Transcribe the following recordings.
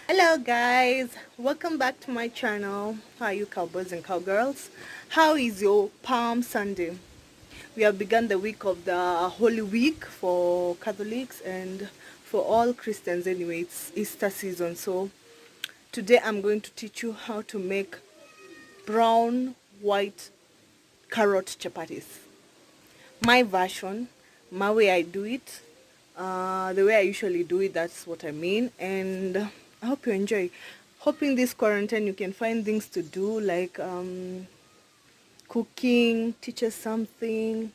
Hello guys, welcome back to my channel. How are you cowboys and cowgirls? How is your Palm Sunday? We have begun the week of the Holy Week for Catholics and for all Christians anyway. It's Easter season, so today I'm going to teach you how to make brown white carrot chapatis. My version, my way I do it, the way I usually do it, that's what I mean. And I hope you enjoy. Hoping this quarantine you can find things to do like cooking, teach us something.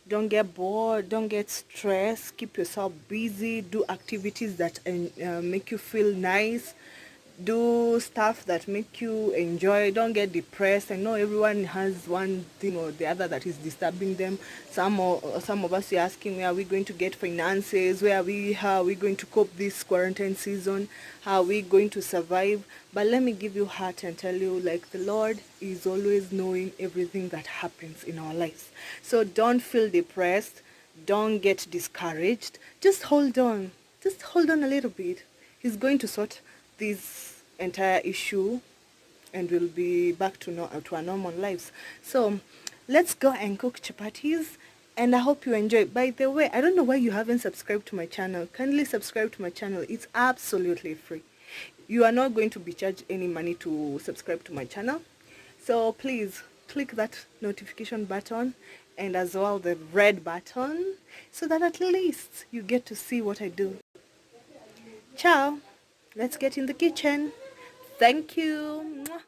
Don't get bored, don't get stressed, keep yourself busy, do activities that make you feel nice, do stuff that make you enjoy. Don't get depressed. I know everyone has one thing or the other that is disturbing them. Some of us are asking, where are we going to get finances, how are we going to cope this quarantine season, how are we going to survive. But let me give you heart and tell you, like, the Lord is always knowing everything that happens in our lives. So don't feel depressed, don't get discouraged, just hold on, a little bit. He's going to sort this entire issue and we'll be back to our normal lives. So let's go and cook chapatis, and I hope you enjoy. By the way, I don't know why you haven't subscribed to my channel. Kindly subscribe to my channel. It's absolutely free. You are not going to be charged any money to subscribe to my channel, so please click that notification button and as well the red button, so that at least you get to see what I do. Ciao, let's get in the kitchen. Thank you. Mwah.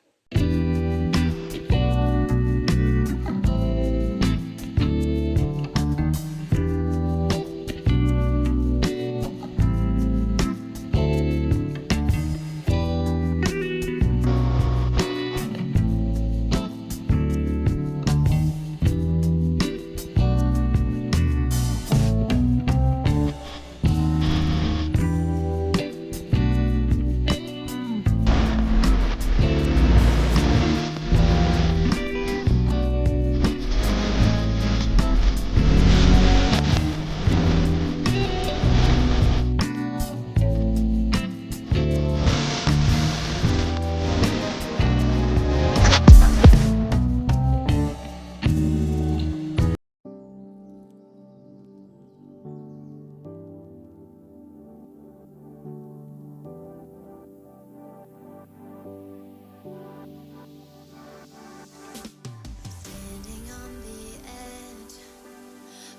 Standing on the edge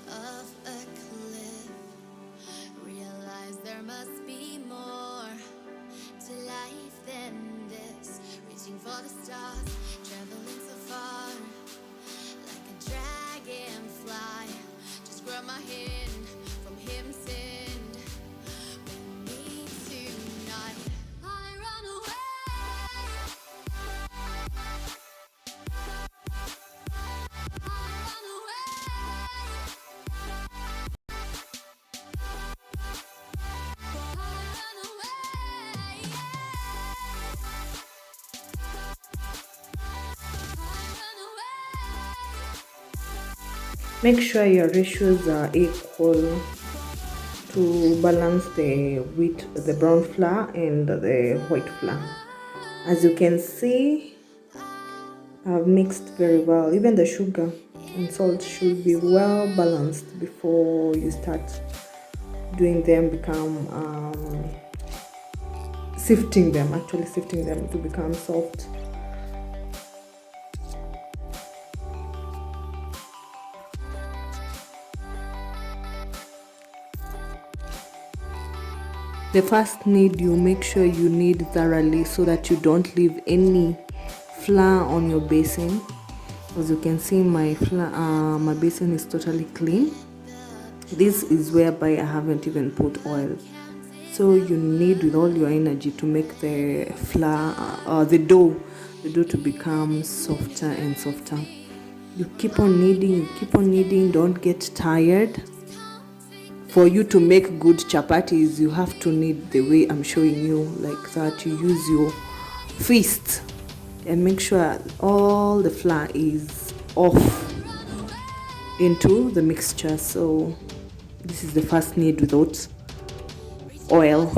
of a cliff, realize there must be more to life than this. Reaching for the stars, traveling so far, like a dragonfly. Just grab my hand from him, send me tonight. I run away. Make sure your ratios are equal to balance the brown flour and the white flour. As you can see, I've mixed very well. Even the sugar and salt should be well balanced before you start doing them, sifting them to become soft. The first knead you make sure you knead thoroughly so that you don't leave any flour on your basin. As you can see, my basin is totally clean. This is whereby I haven't even put oil. So you need with all your energy to make the flour, the dough to become softer and softer. You keep on kneading, don't get tired. For you to make good chapatis, you have to knead the way I'm showing you, like that. You use your fist and make sure all the flour is off into the mixture. So this is the first knead without oil.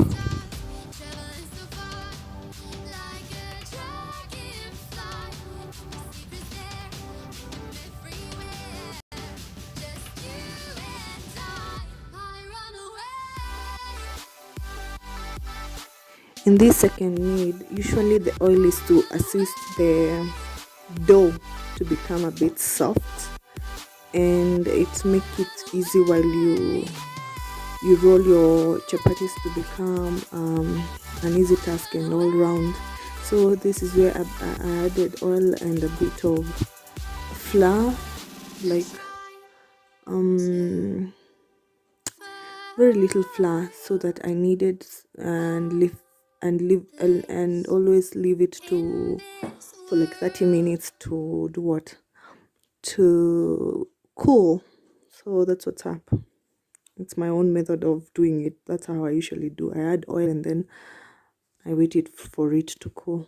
In this second need, usually the oil is to assist the dough to become a bit soft, and it make it easy while you roll your chapatis to become an easy task and all round. So this is where I added oil and a bit of flour, like very little flour, so that I needed and always leave it to for like 30 minutes to do what, to cool. So that's what's up. It's my own method of doing it. That's how I usually do. I add oil and then I wait it for it to cool.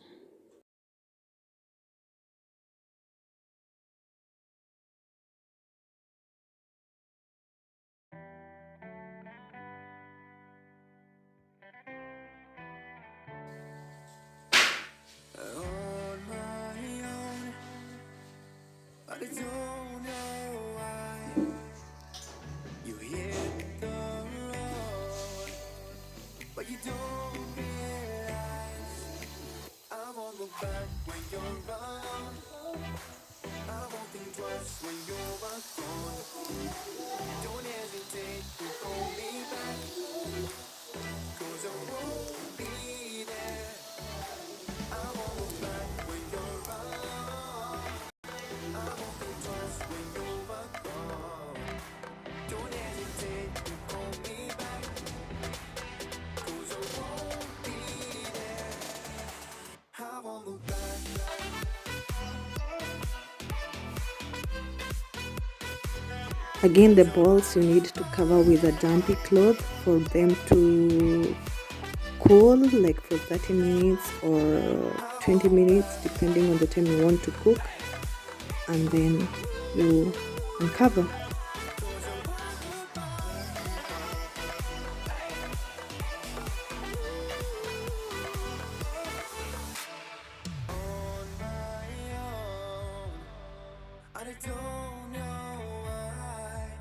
But I don't know why you hit the road, but you don't realize I won't look back when you're around. I won't think twice when you're gone. Don't hesitate to call me back, 'cause I won't be there. I won't look back when you're around. I won't think twice when you're gone. Don't hesitate to call me back, 'cause I won't be there. I won't look back. Again, the balls you need to cover with a dampy cloth for them to cool, like for 30 minutes or 20 minutes, depending on the time you want to cook, and then you uncover. I don't know why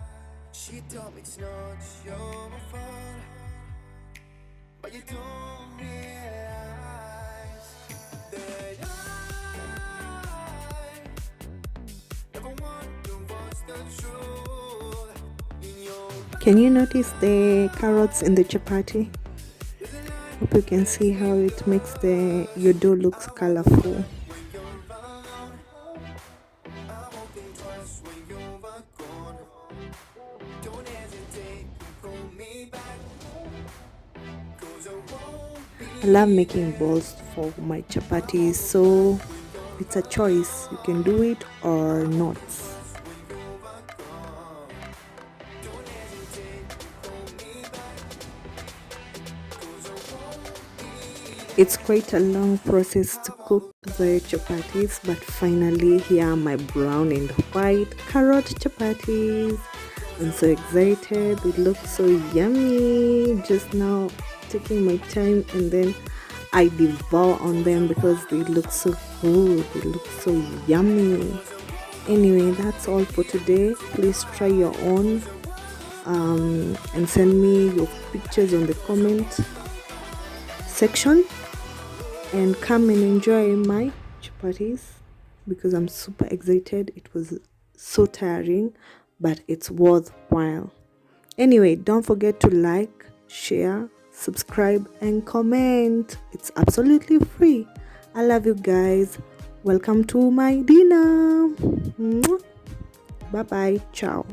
she told me it's not your fault, but you don't realize that I never wonder what's the truth in your Can you notice the carrots in the chapati? Hope you can see how it makes your dough looks colorful. I love making balls for my chapatis, so it's a choice. You can do it or not. It's quite a long process to cook the chapatis, but finally here are my brown and white carrot chapatis. I'm so excited. They look so yummy. Just now taking my time, and then I devour on them because they look so good. They look so yummy. Anyway, that's all for today. Please try your own and send me your pictures on the comment section, and come and enjoy my chapatis because I'm super excited. It was so tiring, but it's worthwhile. Anyway, don't forget to like, share, subscribe, and comment. It's absolutely free. I love you guys. Welcome to my dinner. Bye bye. Ciao.